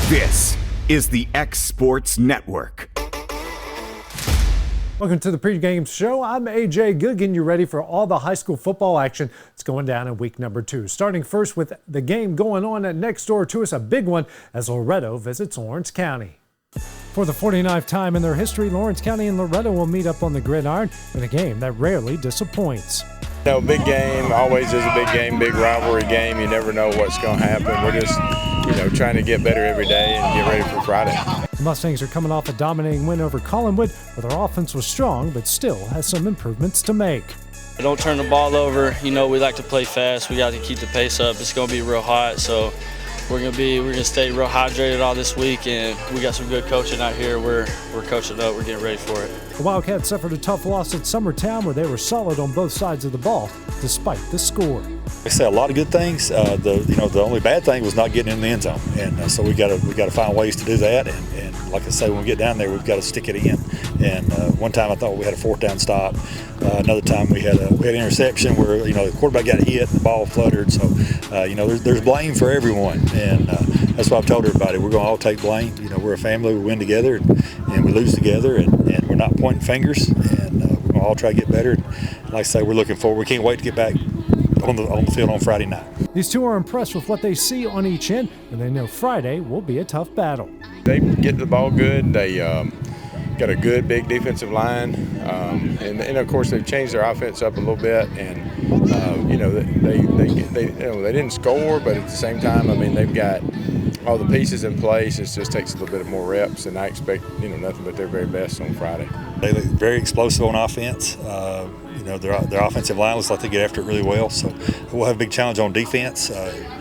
This is the X Sports Network. Welcome to the Pregame Show. I'm AJ Good, getting you ready for all the high school football action that's going down in week number 2. Starting first with the game going on next door to us, a big one as Loretto visits Lawrence County. For the 49th time in their history, Lawrence County and Loretto will meet up on the gridiron in a game that rarely disappoints. Big game, always is a big game, big rivalry game. You never know what's going to happen. We're just, trying to get better every day and get ready for Friday. The Mustangs are coming off a dominating win over Collinwood, where their offense was strong but still has some improvements to make. Don't turn the ball over. We like to play fast. We got to keep the pace up. It's going to be real hot, so we're gonna stay real hydrated all this week, and we got some good coaching out here. We're coaching up. We're getting ready for it. The Wildcats suffered a tough loss at Summertown, where they were solid on both sides of the ball, despite the score. They said a lot of good things. The only bad thing was not getting in the end zone, and so we got to find ways to do that. And like I say, when we get down there, we've got to stick it in. And one time I thought we had a 4th down stop. Another time we had an interception where the quarterback got hit and the ball fluttered. So there's blame for everyone, and that's what I've told everybody. We're going to all take blame. We're a family. We win together and we lose together, and we're not pointing fingers. And we're going to all try to get better. And like I say, we're looking forward. We can't wait to get back on the field on Friday night. These two are impressed with what they see on each end, and they know Friday will be a tough battle. They get the ball good. They got a good big defensive line, and of course they've changed their offense up a little bit. And they didn't score, but at the same time, they've got all the pieces in place. It just takes a little bit more reps, and I expect nothing but their very best on Friday. They look very explosive on offense. Their offensive line looks like they get after it really well. So we'll have a big challenge on defense,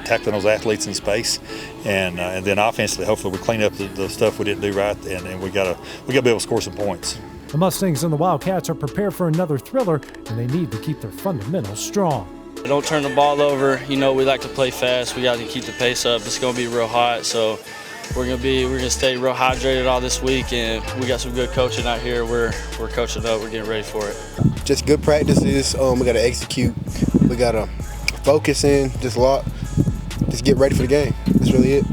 tackling those athletes in space, and then offensively, hopefully we clean up the stuff we didn't do right, and we got to be able to score some points. The Mustangs and the Wildcats are prepared for another thriller, and they need to keep their fundamentals strong. Don't turn the ball over. We like to play fast. We got to keep the pace up. It's going to be real hot, so we're gonna stay real hydrated all this week, and we got some good coaching out here. We're coaching up. We're getting ready for it. Just good practices. We got to execute. We got to focus in. Just get ready for the game. That's really it.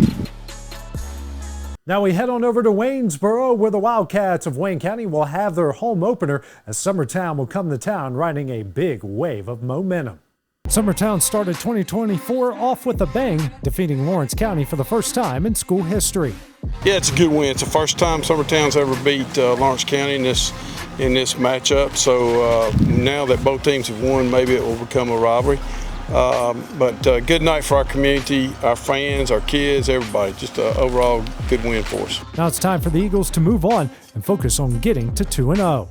Now we head on over to Waynesboro, where the Wildcats of Wayne County will have their home opener as Summertown will come to town riding a big wave of momentum. Summertown started 2024 off with a bang, defeating Lawrence County for the first time in school history. Yeah, it's a good win. It's the first time Summertown's ever beat Lawrence County in this matchup. So now that both teams have won, maybe it will become a rivalry. But good night for our community, our fans, our kids, everybody. Just an overall good win for us. Now it's time for the Eagles to move on and focus on getting to 2-0.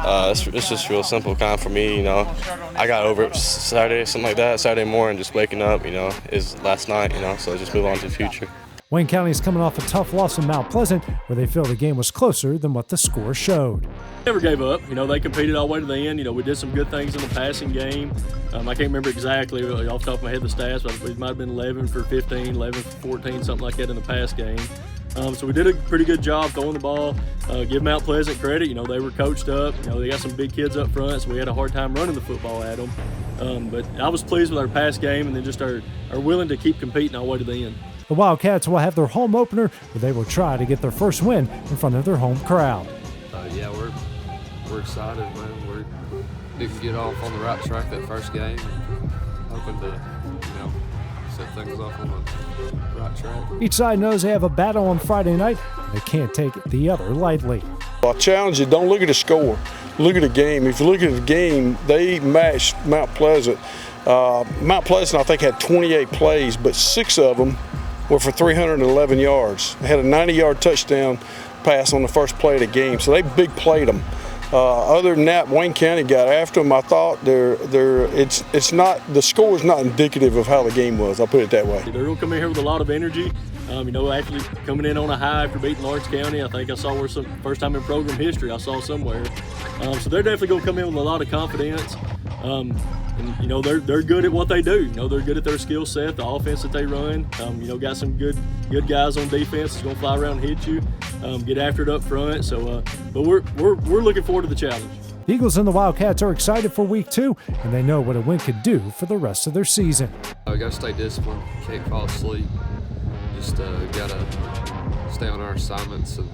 It's just real simple kind of for me, I got over it Saturday, something like that, Saturday morning, just waking up, is last night, so just move on to the future. Wayne County is coming off a tough loss in Mount Pleasant, where they feel the game was closer than what the score showed. Never gave up. They competed all the way to the end. We did some good things in the passing game. I can't remember exactly off the top of my head the stats, but it might have been 11 for 15, 11 for 14, something like that in the pass game. So we did a pretty good job throwing the ball. Give Mount Pleasant credit. They were coached up. They got some big kids up front, so we had a hard time running the football at them. But I was pleased with our pass game, and then just are willing to keep competing all the way to the end. The Wildcats will have their home opener, where they will try to get their first win in front of their home crowd. Yeah, we're excited, man. We didn't get off on the right track that first game. Hoping to, set things off on the right track. Each side knows they have a battle on Friday night, and they can't take the other lightly. I challenge you, don't look at the score. Look at the game. If you look at the game, they matched Mount Pleasant. Mount Pleasant, I think, had 28 plays, but 6 of them were for 311 yards. They had a 90-yard touchdown pass on the first play of the game, so they big played them. Other than that, Wayne County got after them. I thought it's not, the score is not indicative of how the game was. I'll put it that way. They're going to come in here with a lot of energy. Actually coming in on a high after beating Lawrence County. I think I saw first time in program history I saw somewhere. So they're definitely going to come in with a lot of confidence. And they're good at what they do. They're good at their skill set, the offense that they run. Got some good guys on defense that's going to fly around and hit you, get after it up front. So, but we're looking forward to the challenge. The Eagles and the Wildcats are excited for week 2, and they know what a win could do for the rest of their season. I got to stay disciplined, can't fall asleep. Just gotta stay on our assignments and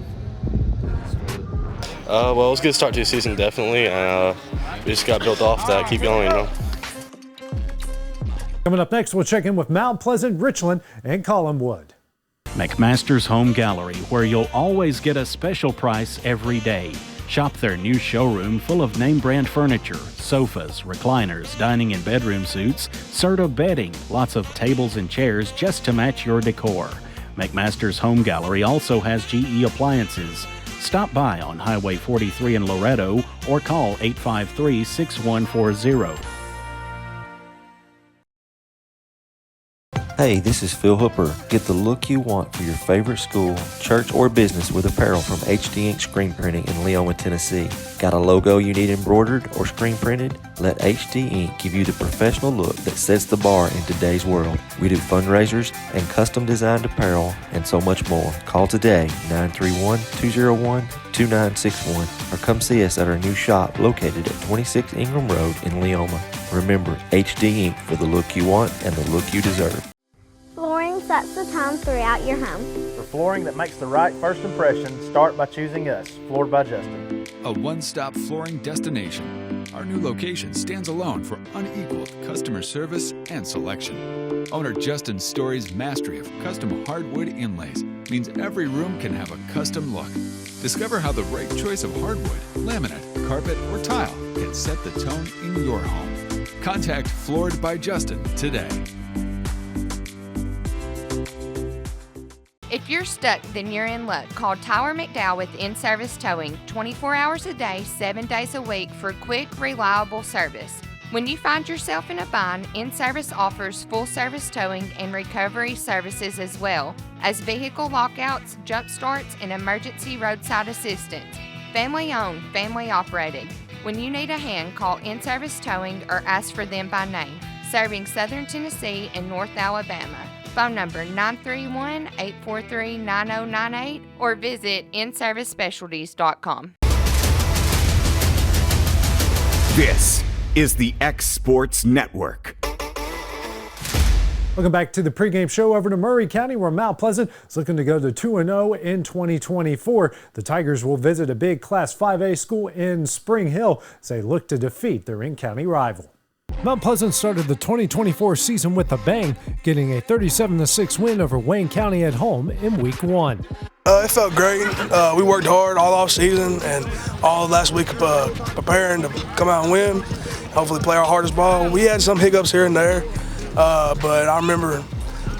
Well, it was a good start to the season, definitely. We just got built off that. Keep going, you know. Coming up next, we'll check in with Mount Pleasant, Richland, and Collinwood. McMaster's Home Gallery, where you'll always get a special price every day. Shop their new showroom full of name-brand furniture, sofas, recliners, dining and bedroom suites, Serta bedding, lots of tables and chairs just to match your decor. McMaster's Home Gallery also has GE appliances. Stop by on Highway 43 in Loretto or call 853-6140. Hey, this is Phil Hooper. Get the look you want for your favorite school, church, or business with apparel from HD Ink Screen Printing in Leoma, Tennessee. Got a logo you need embroidered or screen printed? Let HD Ink give you the professional look that sets the bar in today's world. We do fundraisers and custom designed apparel and so much more. Call today, 931-201-2961, or come see us at our new shop located at 26 Ingram Road in Leoma. Remember, HD Ink for the look you want and the look you deserve. Flooring sets the tone throughout your home. For flooring that makes the right first impression, start by choosing us, Floored by Justin. A one-stop flooring destination. Our new location stands alone for unequaled customer service and selection. Owner Justin Story's mastery of custom hardwood inlays means every room can have a custom look. Discover how the right choice of hardwood, laminate, carpet, or tile can set the tone in your home. Contact Floored by Justin today. If you're stuck, then you're in luck. Call Tyler McDowell with In-Service Towing, 24 hours a day, 7 days a week for quick, reliable service. When you find yourself in a bind, In-Service offers full-service towing and recovery services as well as vehicle lockouts, jump starts, and emergency roadside assistance. Family-owned, family-operated. When you need a hand, call In-Service Towing or ask for them by name. Serving Southern Tennessee and North Alabama. Phone number 931-843-9098 or visit inservicespecialties.com. This is the X Sports Network. Welcome back to the pregame show over to Maury County, where Mount Pleasant is looking to go to 2-0 in 2024. The Tigers will visit a big Class 5A school in Spring Hill as they look to defeat their in-county rival. Mount Pleasant started the 2024 season with a bang, getting a 37-6 win over Wayne County at home in Week 1. It felt great. We worked hard all off season and all last week preparing to come out and win. Hopefully play our hardest ball. We had some hiccups here and there, but I remember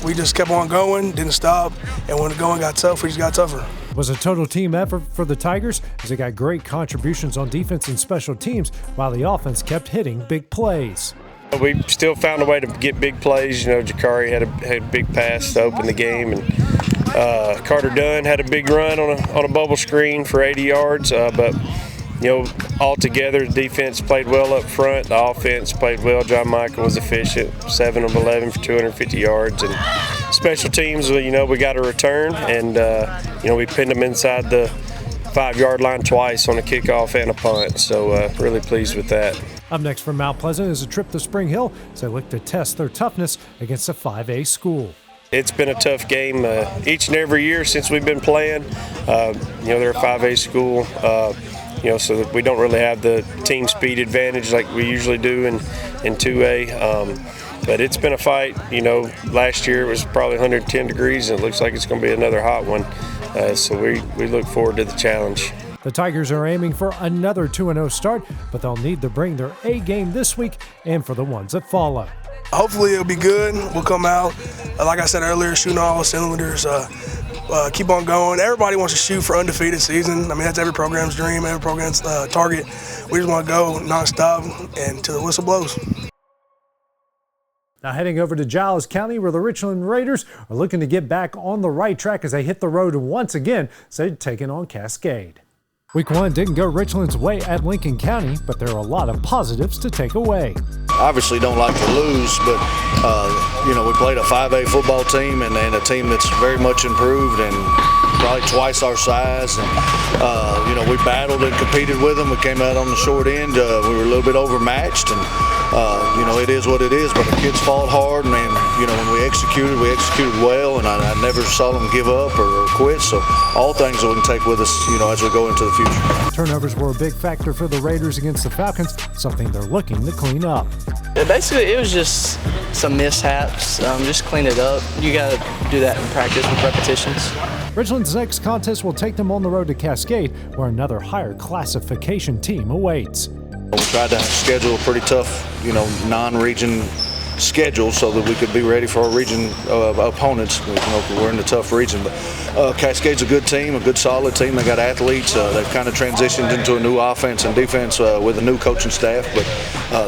we just kept on going, didn't stop, and when the going got tough, we just got tougher. It was a total team effort for the Tigers as they got great contributions on defense and special teams while the offense kept hitting big plays. We still found a way to get big plays. You know, Jakari had a big pass to open the game, and Carter Dunn had a big run on a bubble screen for 80 yards. But you know, all together, the defense played well up front. The offense played well. John Michael was efficient, 7 of 11 for 250 yards. And special teams, you know, we got a return, and you know, we pinned them inside the 5-yard line twice on a kickoff and a punt. So really pleased with that. Up next from Mount Pleasant is a trip to Spring Hill as they look to test their toughness against a 5A school. It's been a tough game each and every year since we've been playing. You know, they're a 5A school. You know, so that we don't really have the team speed advantage like we usually do in 2A. But it's been a fight. You know, last year it was probably 110 degrees, and it looks like it's going to be another hot one. So we look forward to the challenge. The Tigers are aiming for another 2-0 start, but they'll need to bring their A game this week and for the ones that follow. Hopefully it'll be good. We'll come out, like I said earlier, shooting all cylinders. Keep on going. Everybody wants to shoot for undefeated season. I mean, that's every program's dream, every program's target. We just want to go nonstop and till the whistle blows. Now heading over to Giles County, where the Richland Raiders are looking to get back on the right track as they hit the road once again, so taking on Cascade. Week 1 didn't go Richland's way at Lincoln County, but there are a lot of positives to take away. Obviously don't like to lose, but you know, we played a 5A football team and a team that's very much improved and probably twice our size. And you know, we battled and competed with them. We came out on the short end. We were a little bit overmatched, and you know, it is what it is. But the kids fought hard, and when we executed well, and I never saw them give up or quit. So all things that we can take with us, as we go into the future. Turnovers were a big factor for the Raiders against the Falcons, something they're looking to clean up. Basically, it was just some mishaps. Just clean it up. You got to do that in practice with repetitions. Richland's next contest will take them on the road to Cascade, where another higher classification team awaits. We tried to schedule a pretty tough, non-region schedule so that we could be ready for our region opponents. We're in a tough region, but Cascade's a good team, a good solid team. They got athletes. They've kind of transitioned into a new offense and defense with a new coaching staff, but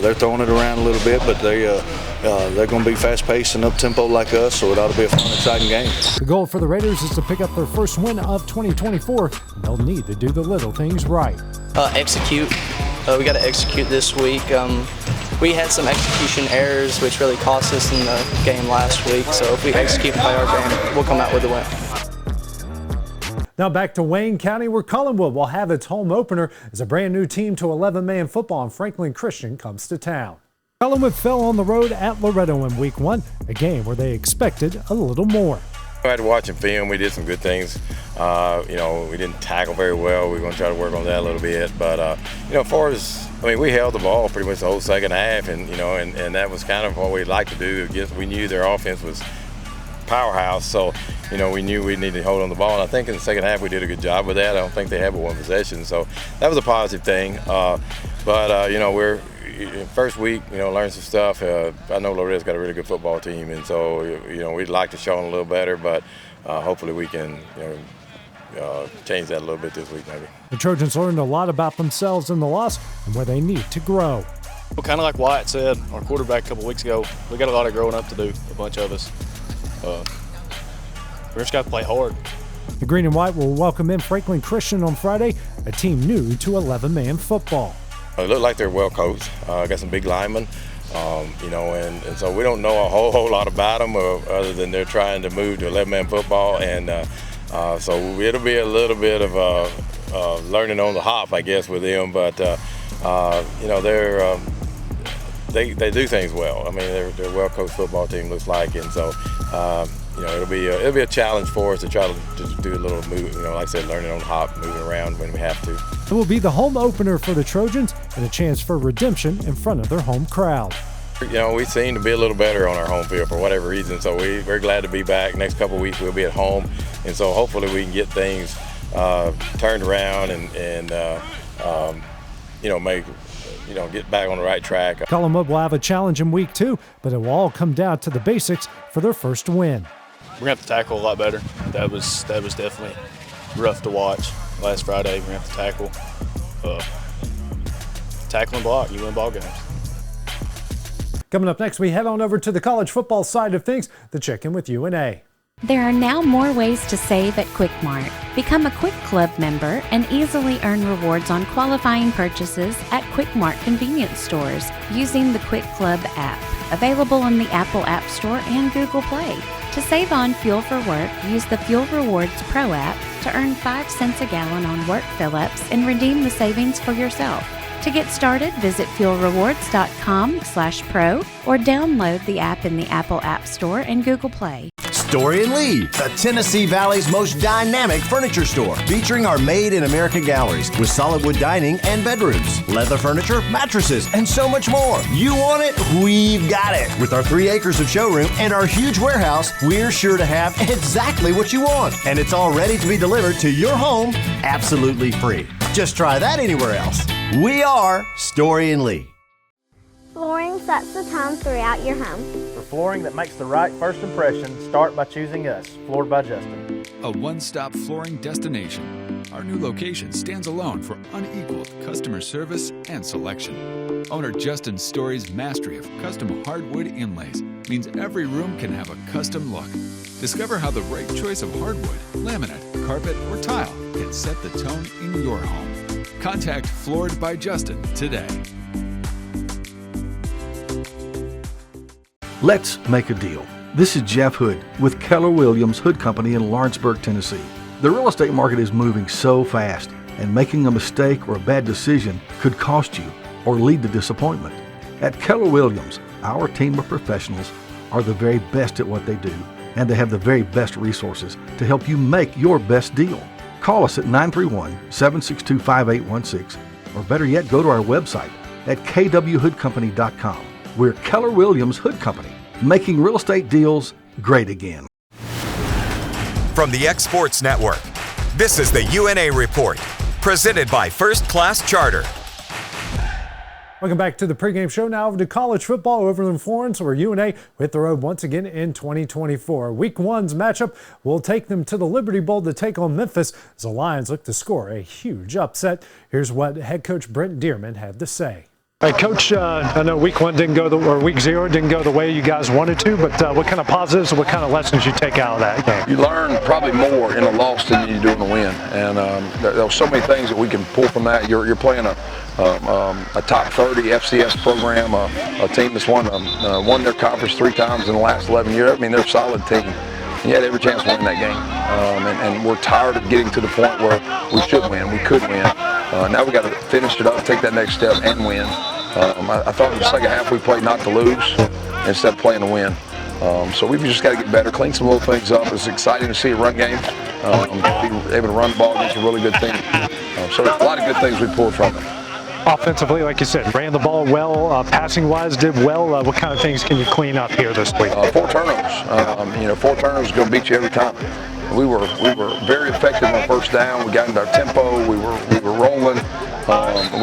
they're throwing it around a little bit. But they're going to be fast-paced and up-tempo like us, so it ought to be a fun, exciting game. The goal for the Raiders is to pick up their first win of 2024. They'll need to do the little things right. Execute. We got to execute this week. We had some execution errors, which really cost us in the game last week. So if we execute and play our game, we'll come out with a win. Now back to Wayne County, where Collinwood will have its home opener as a brand new team to 11-man football, and Franklin Christian comes to town. Collinwood fell on the road at Loretto in week 1, a game where they expected a little more. I had to watch film. We did some good things. We didn't tackle very well. We're going to try to work on that a little bit. But, as far as, we held the ball pretty much the whole second half, and that was kind of what we liked to do. We knew their offense was powerhouse, so, we knew we needed to hold on the ball. And I think in the second half we did a good job with that. I don't think they had but one possession, so that was a positive thing. We're first week, learn some stuff. I know Loretto's got a really good football team, and so, we'd like to show them a little better, but hopefully we can, change that a little bit this week maybe. The Trojans learned a lot about themselves in the loss and where they need to grow. Well, kind of like Wyatt said, our quarterback a couple weeks ago, we got a lot of growing up to do, a bunch of us. We just got to play hard. The Green and White will welcome in Franklin Christian on Friday, a team new to 11-man football. It looked like they're well coached. Got some big linemen, and so we don't know a whole lot about them other than they're trying to move to 11-man football, and so it'll be a little bit of learning on the hop, I guess, with them. But they do things well. They're a well coached football team, looks like, and so it'll be a challenge for us to try to do a little move. Like I said, learning on the hop, moving around when we have to. It will be the home opener for the Trojans and a chance for redemption in front of their home crowd. We seem to be a little better on our home field for whatever reason, so we're glad to be back. Next couple of weeks we'll be at home, and so hopefully we can get things turned around and get back on the right track. Collinwood will have a challenge in week 2, but it will all come down to the basics for their first win. We're going to have to tackle a lot better. That was definitely rough to watch last Friday. We're going to have to tackle and block. You win ball games. Coming up next, we head on over to the college football side of things, the Check-In with UNA. There are now more ways to save at Quick Mart. Become a Quick Club member and easily earn rewards on qualifying purchases at Quick Mart convenience stores using the Quick Club app, available on the Apple App Store and Google Play. To save on fuel for work, use the Fuel Rewards Pro app to earn 5 cents a gallon on work fill-ups and redeem the savings for yourself. To get started, visit fuelrewards.com/pro or download the app in the Apple App Store and Google Play. Story and Lee, the Tennessee Valley's most dynamic furniture store, featuring our Made in America galleries with solid wood dining and bedrooms, leather furniture, mattresses, and so much more. You want it? We've got it. With our 3 acres of showroom and our huge warehouse, we're sure to have exactly what you want. And it's all ready to be delivered to your home absolutely free. Just try that anywhere else. We are Story and Lee. Flooring sets the tone throughout your home. For flooring that makes the right first impression, start by choosing us, Floored by Justin. A one-stop flooring destination. Our new location stands alone for unequaled customer service and selection. Owner Justin Story's mastery of custom hardwood inlays means every room can have a custom look. Discover how the right choice of hardwood, laminate, carpet, or tile can set the tone in your home. Contact Floored by Justin today. Let's make a deal. This is Jeff Hood with Keller Williams Hood Company in Lawrenceburg, Tennessee. The real estate market is moving so fast, and making a mistake or a bad decision could cost you or lead to disappointment. At Keller Williams, our team of professionals are the very best at what they do, and they have the very best resources to help you make your best deal. Call us at 931-762-5816, or better yet, go to our website at kwhoodcompany.com. We're Keller Williams Hood Company, making real estate deals great again. From the X Sports Network, this is the UNA Report, presented by First Class Charter. Welcome back to the pregame show. Now over to college football over in Florence, where UNA hit the road once again in 2024. Week 1's matchup will take them to the Liberty Bowl to take on Memphis as the Lions look to score a huge upset. Here's what head coach Brent Dearmon had to say. Hey, Coach, I know week 1 didn't go week 0 didn't go the way you guys wanted to, but what kind of positives, what kind of lessons you take out of that game? You learn probably more in a loss than you do in a win, and there are so many things that we can pull from that. You're playing a top 30 FCS program, a team that's won their conference 3 times in the last 11 years. I mean, they're a solid team. And you had every chance to win that game, and we're tired of getting to the point where we should win, we could win. Now we got to finish it up, take that next step, and win. I thought in the second half we played not to lose instead of playing to win. So we've just got to get better, clean some little things up. It's exciting to see a run game, be able to run the ball against a really good team. So a lot of good things we pulled from it. Offensively, like you said, ran the ball well, passing-wise did well. What kind of things can you clean up here this week? 4 turnovers. 4 turnovers is going to beat you every time. We were very effective on first down. We got into our tempo. We were rolling.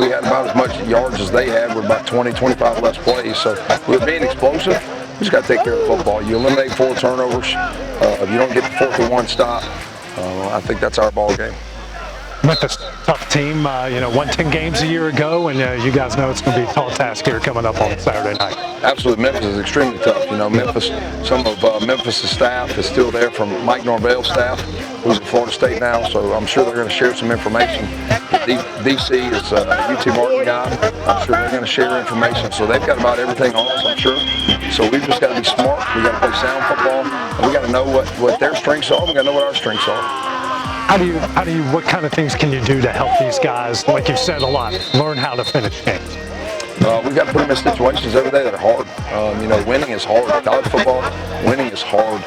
We had about as much yards as they had with about 20, 25 less plays. So we were being explosive. We just got to take care of the football. You eliminate 4 turnovers. If you don't get the 4th and 1 stop, I think that's our ball game. Memphis, tough team, won 10 games a year ago, and you guys know it's going to be a tall task here coming up on Saturday night. Absolutely, Memphis is extremely tough. Memphis, some of Memphis' staff is still there from Mike Norvell's staff, who's at Florida State now, so I'm sure they're going to share some information. DC is a UT Martin guy. I'm sure they're going to share information, so they've got about everything on us, I'm sure. So we've just got to be smart. We've got to play sound football, and we got to know what their strengths are. We got to know what our strengths are. What kind of things can you do to help these guys, like you've said a lot, learn how to finish games? We've got to put them in situations every day that are hard. Winning is hard. College football, winning is hard.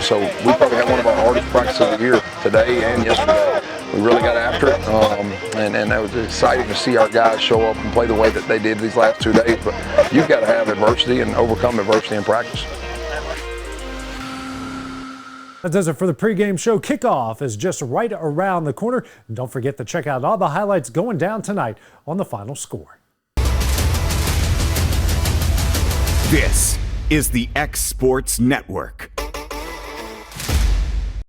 So we probably had one of our hardest practices of the year today and yesterday. We really got after it, and it was exciting to see our guys show up and play the way that they did these last 2 days. But you've got to have adversity and overcome adversity in practice. That does it for the pregame show. Kickoff is just right around the corner. And don't forget to check out all the highlights going down tonight on The Final Score. This is the X Sports Network.